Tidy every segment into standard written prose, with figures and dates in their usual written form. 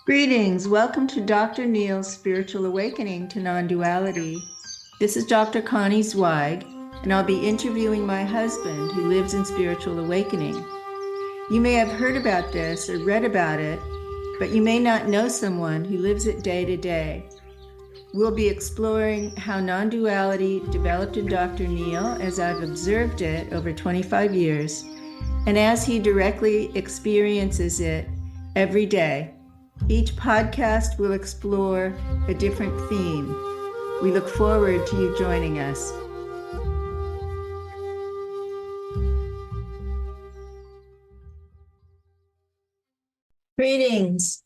Greetings. Welcome to Dr. Neil's Spiritual Awakening to Non-Duality. This is Dr. Connie Zweig, and I'll be interviewing my husband who lives in spiritual awakening. You may have heard about this or read about it, but you may not know someone who lives it day to day. We'll be exploring how non-duality developed in Dr. Neil as I've observed it over 25 years, and as he directly experiences it every day. Each podcast will explore a different theme. We look forward to you joining us. Greetings.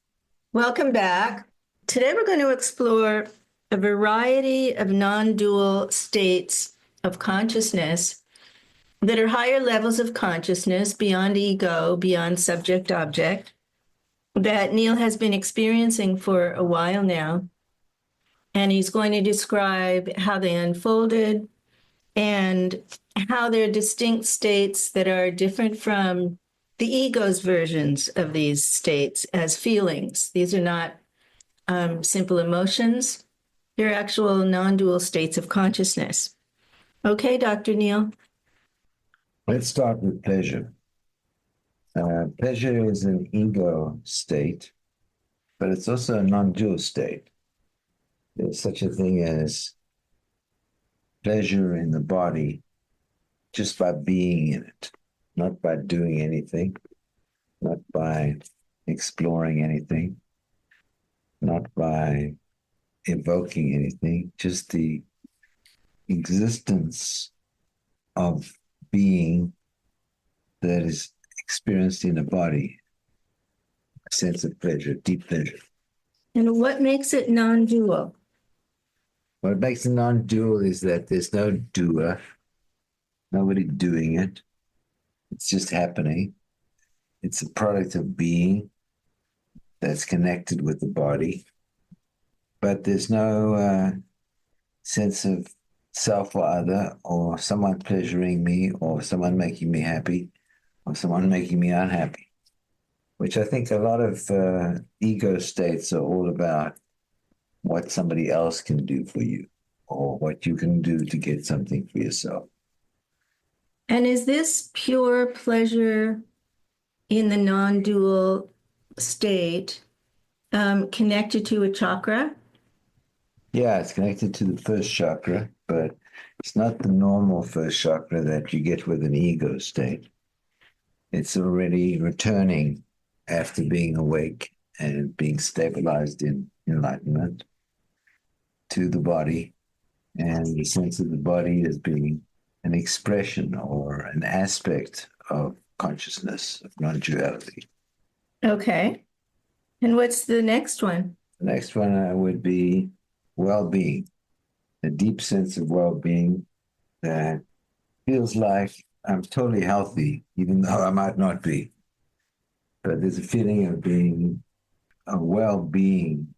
Welcome back. Today we're going to explore a variety of non-dual states of consciousness that are higher levels of consciousness beyond ego, beyond subject-object, that Neil has been experiencing for a while now. And he's going to describe how they unfolded and how they're distinct states that are different from the ego's versions of these states as feelings. These are not simple emotions. They're actual non-dual states of consciousness. Okay, Dr. Neil. Let's start with pleasure. Pleasure is an ego state, but it's also a non-dual state. There's such a thing as pleasure in the body just by being in it, not by doing anything, not by exploring anything, not by evoking anything, just the existence of being that is experienced in a body, a sense of pleasure, deep pleasure. And what makes it non-dual? What makes it non-dual is that there's no doer, nobody doing it. It's just happening. It's a product of being that's connected with the body. But there's no sense of self or other, or someone pleasuring me, or someone making me happy, or someone making me unhappy, which I think a lot of ego states are all about what somebody else can do for you or what you can do to get something for yourself. And is this pure pleasure in the non-dual state connected to a chakra? Yeah, it's connected to the first chakra, but it's not the normal first chakra that you get with an ego state. It's already returning after being awake and being stabilized in enlightenment to the body, and the sense of the body as being an expression or an aspect of consciousness, of non-duality. Okay. And what's the next one? The next one would be well-being, a deep sense of well-being that feels like I'm totally healthy, even though I might not be. But there's a feeling of being a well-being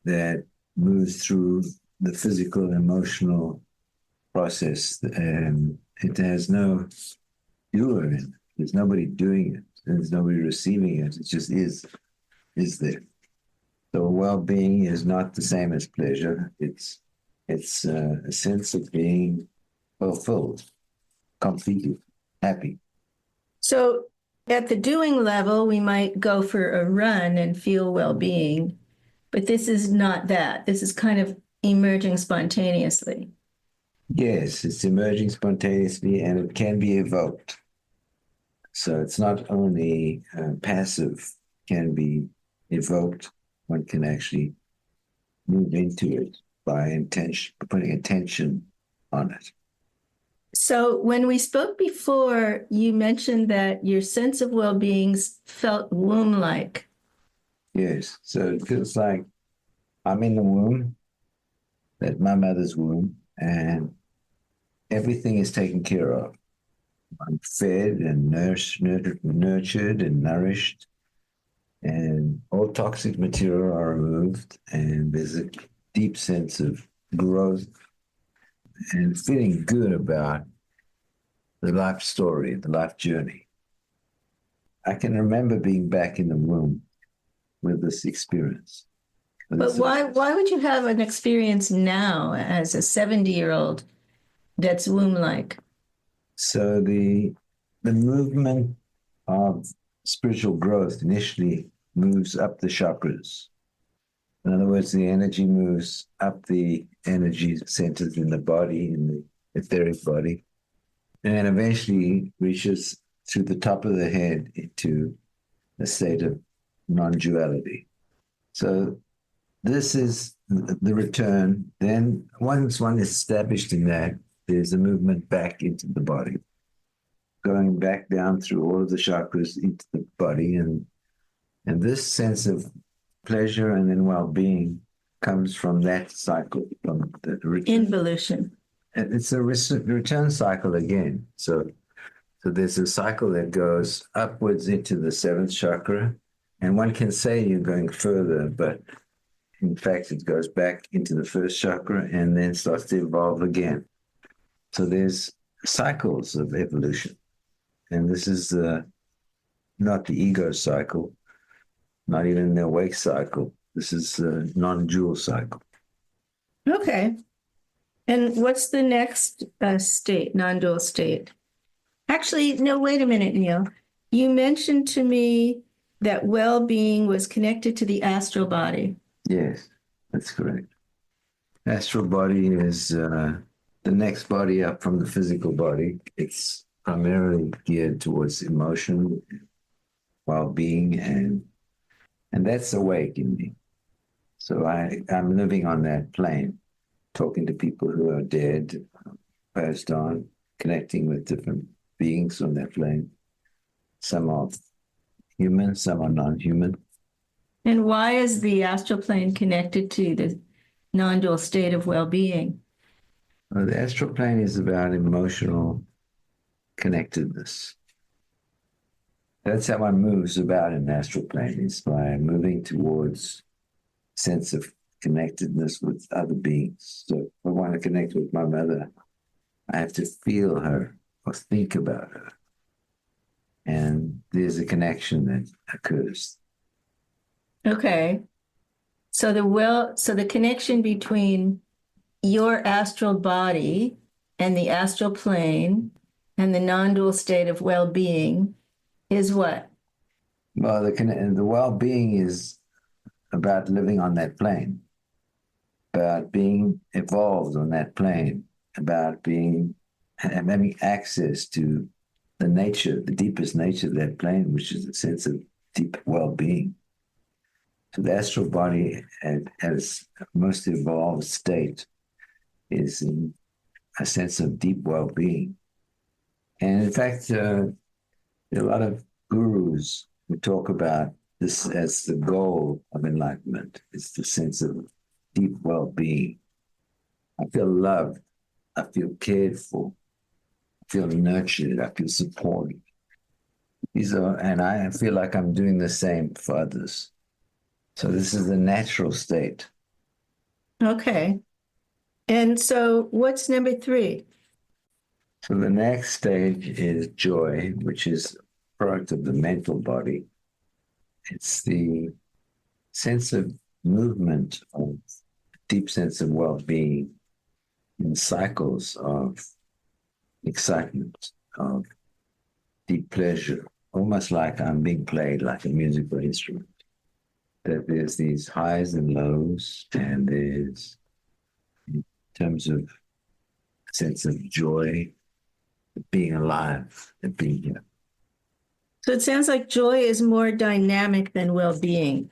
that moves through the physical and emotional process, and it has no doer in it. There's nobody doing it. There's nobody receiving it. It just is there. So well-being is not the same as pleasure. It's a sense of being fulfilled, completely happy. So at the doing level, we might go for a run and feel well-being, but this is not that. This is kind of emerging spontaneously. Yes, it's emerging spontaneously and it can be evoked. So it's not only passive, can be evoked. One can actually move into it by putting attention on it. So when we spoke before, you mentioned that your sense of well-being felt womb-like. Yes, so it feels like I'm in the womb, that my mother's womb, and everything is taken care of. I'm fed and nurtured and nourished, and all toxic material are removed, and there's a deep sense of growth and feeling good about the life story, the life journey. I can remember being back in the womb with this experience. But why would you have an experience now as a 70-year-old that's womb-like? So the movement of spiritual growth initially moves up the chakras. In other words, the energy moves up the energy centers in the body, in the etheric body, and eventually reaches through the top of the head into a state of non-duality. So this is the return. Then once one is established in that, there's a movement back into the body, going back down through all of the chakras into the body. And this sense of pleasure and then well-being comes from that cycle, from the return. Involution. It's a return cycle again. So there's a cycle that goes upwards into the seventh chakra. And one can say you're going further, but in fact, it goes back into the first chakra and then starts to evolve again. So there's cycles of evolution. And this is not the ego cycle, not even the awake cycle. This is a non-dual cycle. Okay. And what's the next state, non-dual state? Actually, no, wait a minute, Neil. You mentioned to me that well-being was connected to the astral body. Yes, that's correct. Astral body is the next body up from the physical body. It's primarily geared towards emotion, well-being, and that's awake in me. So I'm living on that plane, talking to people who are dead, passed on, connecting with different beings on that plane. Some are human, some are non-human. And why is the astral plane connected to the non-dual state of well-being? Well, the astral plane is about emotional connectedness. That's how one moves about in the astral plane, is by moving towards a sense of connectedness with other beings. So if I want to connect with my mother, I have to feel her or think about her. And there's a connection that occurs. Okay. So the connection between your astral body and the astral plane and the non-dual state of well-being is what? Well, the well-being is about living on that plane, about being evolved on that plane, about having access to the nature, the deepest nature of that plane, which is a sense of deep well-being. So the astral body at its most evolved state is in a sense of deep well-being. And in fact, there are a lot of gurus who talk about this as the goal of enlightenment. It's the sense of deep well-being. I feel loved. I feel cared for. I feel nurtured. I feel supported. And I feel like I'm doing the same for others. So this is the natural state. Okay. And so what's number 3? So the next stage is joy, which is a product of the mental body. It's the sense of movement, of deep sense of well-being in cycles of excitement, of deep pleasure, almost like I'm being played like a musical instrument. That there's these highs and lows, and there's, in terms of sense of joy, being alive and being here. So it sounds like joy is more dynamic than well-being.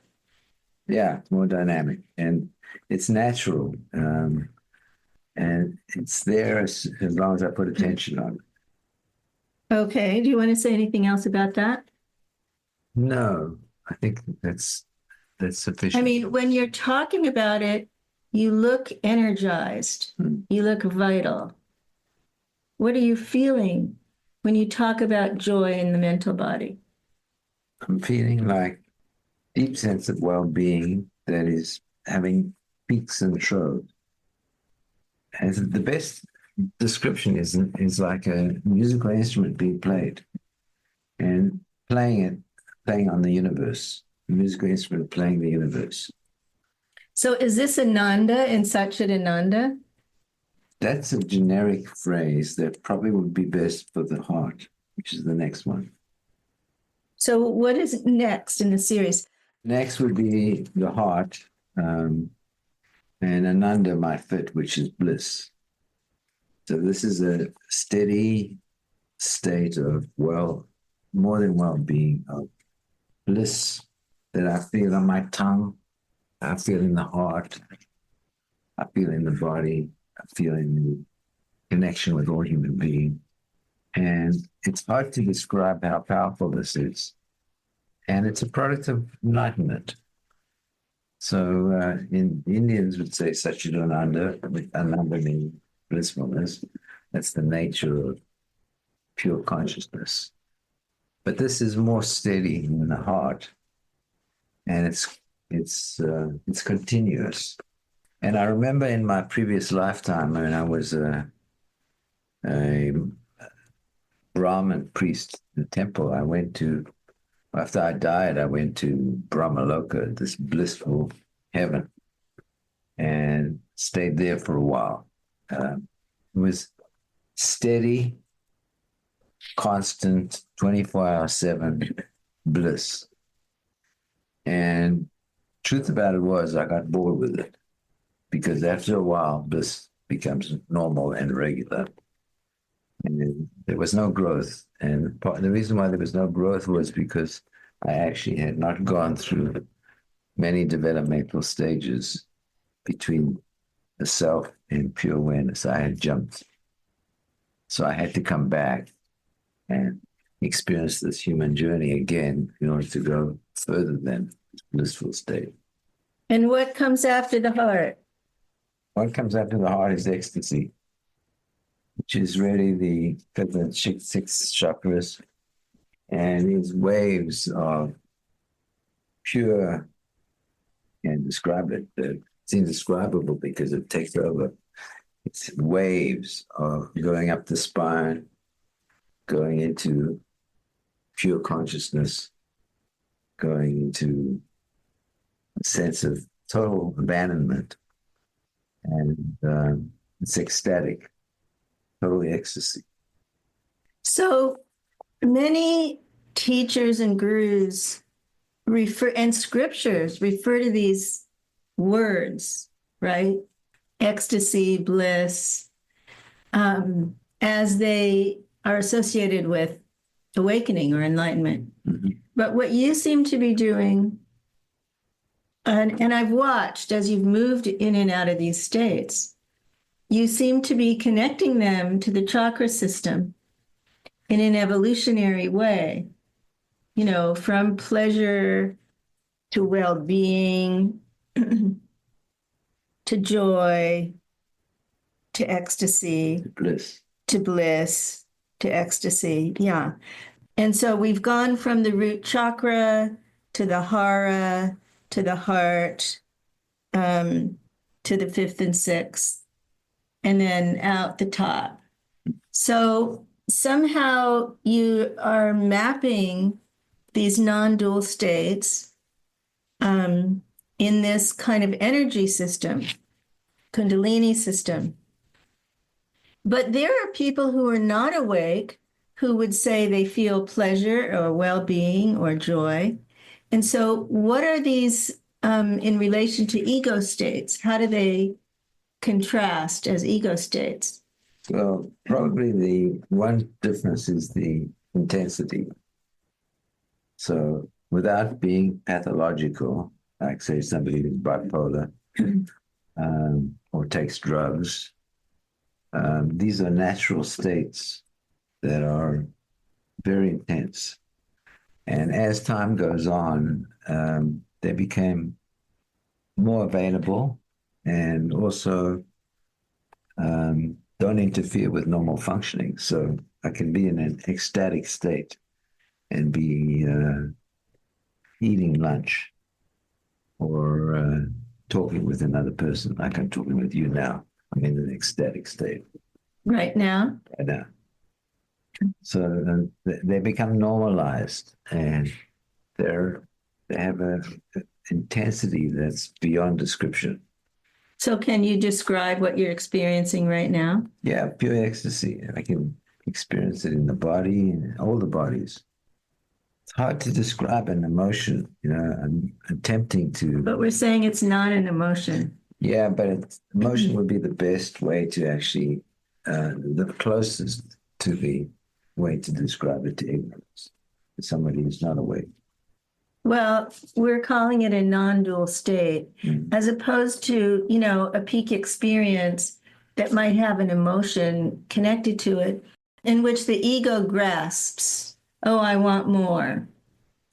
Yeah, it's more dynamic, and it's natural, and it's there as long as I put attention on it. Okay. Do you want to say anything else about that? No, I think that's sufficient. I mean, when you're talking about it, you look energized. You look vital. What are you feeling when you talk about joy in the mental body? I'm feeling like deep sense of well-being that is having peaks and troughs. And the best description is like a musical instrument being played and playing on the universe. musical instrument playing the universe. So is this Ananda in Satchit Ananda? That's a generic phrase that probably would be best for the heart, which is the next one. So what is next in the series? Next would be the heart, and Ananda might fit, which is bliss. So this is a steady state of more than well-being, of bliss that I feel on my tongue, I feel in the heart, I feel in the body, I feel in the connection with all human beings. And it's hard to describe how powerful this is. And it's a product of enlightenment. So in Indians would say Satchidananda, with Ananda meaning blissfulness. That's the nature of pure consciousness. But this is more steady in the heart, and it's continuous. And I remember in my previous lifetime, when I was a Brahmin priest in the temple, after I died, I went to Brahmaloka, this blissful heaven, and stayed there for a while. It was steady, constant, 24/7 bliss. And truth about it was I got bored with it, because after a while, bliss becomes normal and regular. And there was no growth. And the reason why there was no growth was because I actually had not gone through many developmental stages between the self and pure awareness. I had jumped. So I had to come back and experience this human journey again in order to go further than this blissful state. And what comes after the heart? What comes after the heart is ecstasy, which is really the six chakras and these waves of pure, and describe it, it's indescribable because it takes over. It's waves of going up the spine, going into pure consciousness, going into a sense of total abandonment. And it's ecstatic, totally ecstasy. So many teachers and gurus and scriptures refer to these words, right? Ecstasy, bliss, as they are associated with awakening or enlightenment. Mm-hmm. But what you seem to be doing, and I've watched as you've moved in and out of these states, you seem to be connecting them to the chakra system in an evolutionary way, from pleasure to well-being, to joy, to ecstasy, to bliss, to ecstasy. Yeah. And so we've gone from the root chakra to the hara, to the heart, to the fifth and sixth, and then out the top. So somehow you are mapping these non-dual states in this kind of energy system, Kundalini system. But there are people who are not awake who would say they feel pleasure or well-being or joy. And so what are these in relation to ego states? How do they contrast as ego states? Well, probably the one difference is the intensity. So without being pathological, like say somebody who's bipolar or takes drugs, these are natural states that are very intense. And as time goes on, they became more available and also don't interfere with normal functioning. So I can be in an ecstatic state and be eating lunch or talking with another person, like I'm talking with you now. I'm in an ecstatic state. Right now? Right now. So they become normalized, and they're they have a intensity that's beyond description. So can you describe what you're experiencing right now? Yeah, pure ecstasy. I can experience it in the body and all the bodies. It's hard to describe an emotion. I'm attempting to. But we're saying it's not an emotion. Yeah, but emotion would be the best way to actually, the closest to the way to describe it to ignorance. Somebody who's not awake. Well, we're calling it a non-dual state, as opposed to, a peak experience that might have an emotion connected to it, in which the ego grasps, oh, I want more.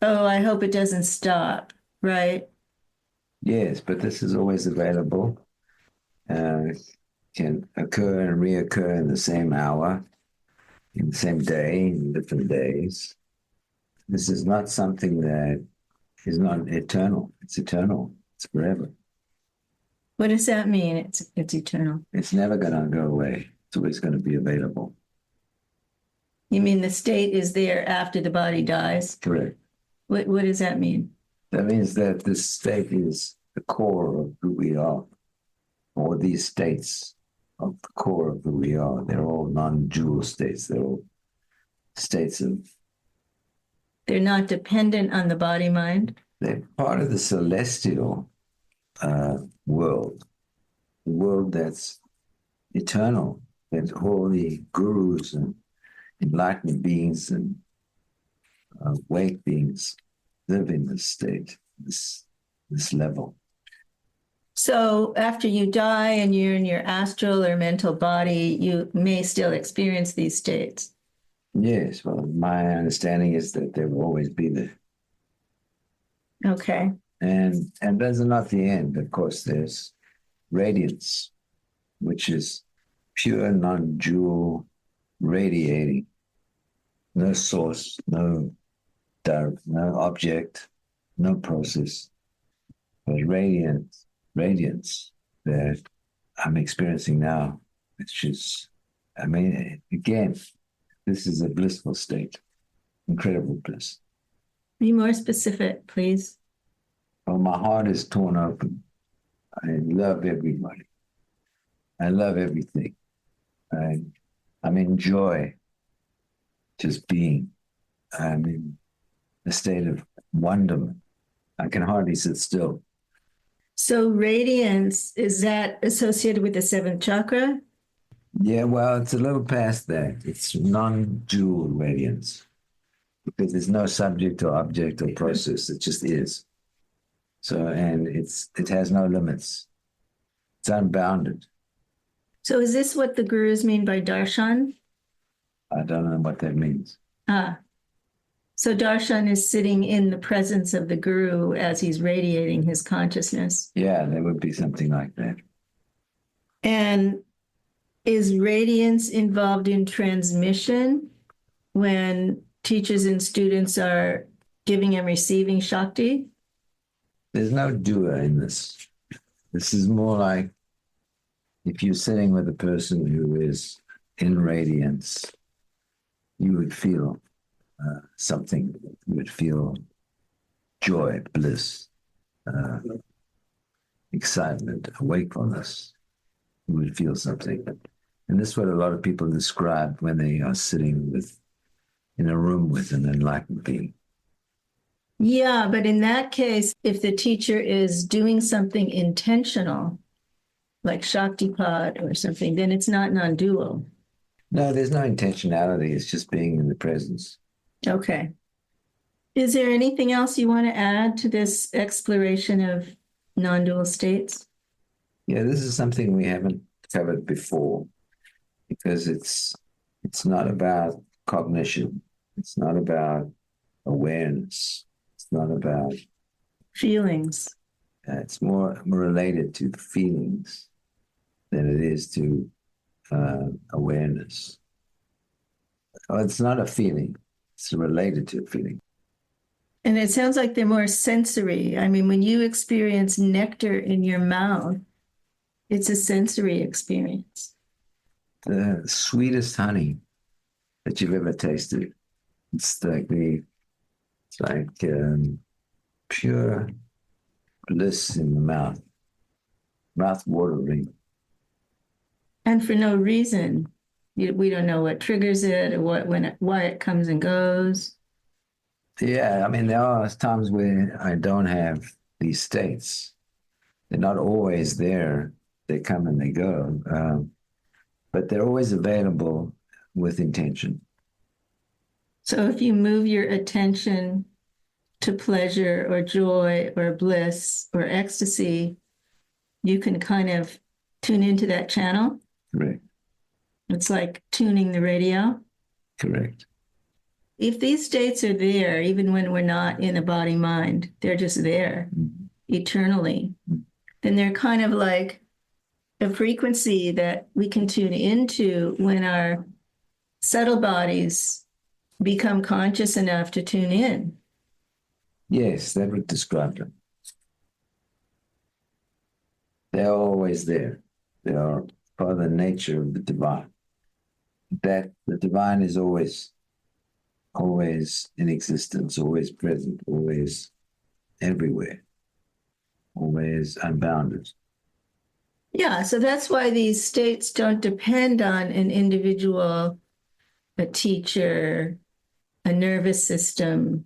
Oh, I hope it doesn't stop, right? Yes, but this is always available. Can occur and reoccur in the same hour, in the same day, in different days. This is not something that is not eternal. It's eternal. It's forever. What does that mean? It's eternal. It's never going to go away. It's always going to be available. You mean the state is there after the body dies? Correct. What does that mean? That means that this state is the core of who we are, or these states of the core of who we are. They're all non-dual states. They're all states of. They're not dependent on the body mind. They're part of the celestial world, the world that's eternal, that all the gurus and enlightened beings and awake beings live in this state, this level. So after you die and you're in your astral or mental body, you may still experience these states. Yes, well, my understanding is that there will always be there. Okay. And those are not the end. Of course, there's radiance, which is pure non-dual radiating. No source, no object, no process. But radiance that I'm experiencing now, which is, again, this is a blissful state, incredible bliss. Be more specific, please. Well, my heart is torn open. I love everybody. I love everything. I'm in joy, just being. I'm in a state of wonderment. I can hardly sit still. So radiance, is that associated with the seventh chakra? Yeah, well, it's a little past that. It's non-dual radiance because there's no subject or object or process. It just is. So, and it has no limits. It's unbounded. So is this what the gurus mean by darshan? I don't know what that means. So darshan is sitting in the presence of the guru as he's radiating his consciousness. Yeah, there would be something like that. And is radiance involved in transmission when teachers and students are giving and receiving Shakti? There's no doer in this. This is more like if you're sitting with a person who is in radiance, you would feel something. You would feel joy, bliss, excitement, wakefulness. You would feel something. And this is what a lot of people describe when they are sitting in a room with an enlightened being. Yeah, but in that case, if the teacher is doing something intentional, like Shaktipat or something, then it's not non-dual. No, there's no intentionality. It's just being in the presence. Okay. Is there anything else you want to add to this exploration of non-dual states? Yeah, this is something we haven't covered before because it's not about cognition. It's not about awareness. It's not about feelings. It's more related to feelings than it is to awareness. Well, it's not a feeling. It's related to a feeling. And it sounds like they're more sensory. I mean, when you experience nectar in your mouth, it's a sensory experience. The sweetest honey that you've ever tasted. It's like pure bliss in the mouth watering. And for no reason. We don't know what triggers it or why it comes and goes. Yeah, I mean, there are times where I don't have these states. They're not always there. They come and they go, but they're always available with intention. So if you move your attention to pleasure or joy or bliss or ecstasy, you can kind of tune into that channel. Correct. It's like tuning the radio. Correct. If these states are there, even when we're not in a body mind, they're just there eternally, then they're kind of like a frequency that we can tune into when our subtle bodies become conscious enough to tune in. Yes, that would describe them. They're always there. They are part of the nature of the divine. That the divine is always in existence, always present, always everywhere, always unbounded. Yeah, so that's why these states don't depend on an individual, a teacher, a nervous system,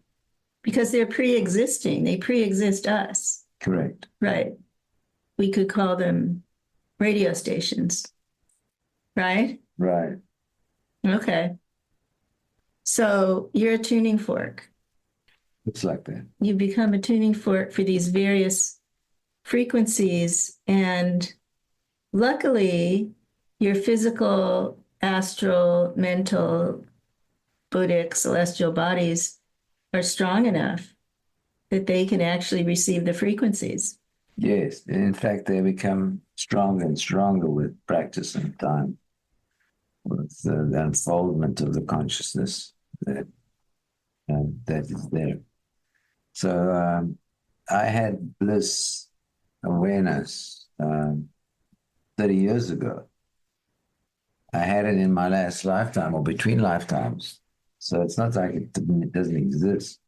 because they're pre-existing. They pre-exist us. Correct. Right. We could call them radio stations, right? Right. Okay. So you're a tuning fork. Looks like that. You become a tuning fork for these various frequencies. And luckily, your physical, astral, mental, Buddhic, celestial bodies are strong enough that they can actually receive the frequencies. Yes. In fact, they become stronger and stronger with practice and time, with the unfoldment of the consciousness that is there. So I had bliss awareness 30 years ago. I had it in my last lifetime or between lifetimes. So it doesn't exist.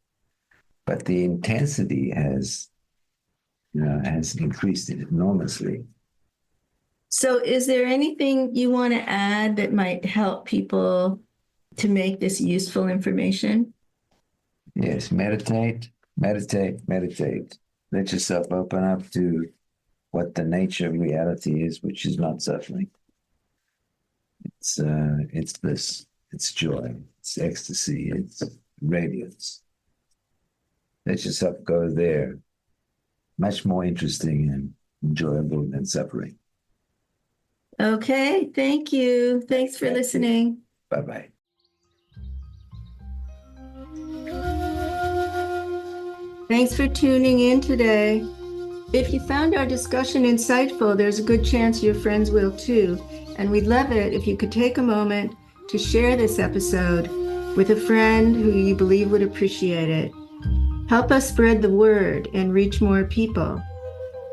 But the intensity has increased enormously. So is there anything you want to add that might help people to make this useful information? Yes, meditate. Let yourself open up to what the nature of reality is, which is not suffering. It's bliss, it's joy, it's ecstasy, it's radiance. Let yourself go there. Much more interesting and enjoyable than suffering. Okay, thank you. Thanks for listening. Bye-bye. Thanks for tuning in today. If you found our discussion insightful, there's a good chance your friends will too. And we'd love it if you could take a moment to share this episode with a friend who you believe would appreciate it. Help us spread the word and reach more people.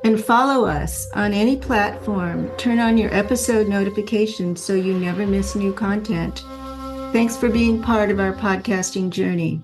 And follow us on any platform. Turn on your episode notifications so you never miss new content. Thanks for being part of our podcasting journey.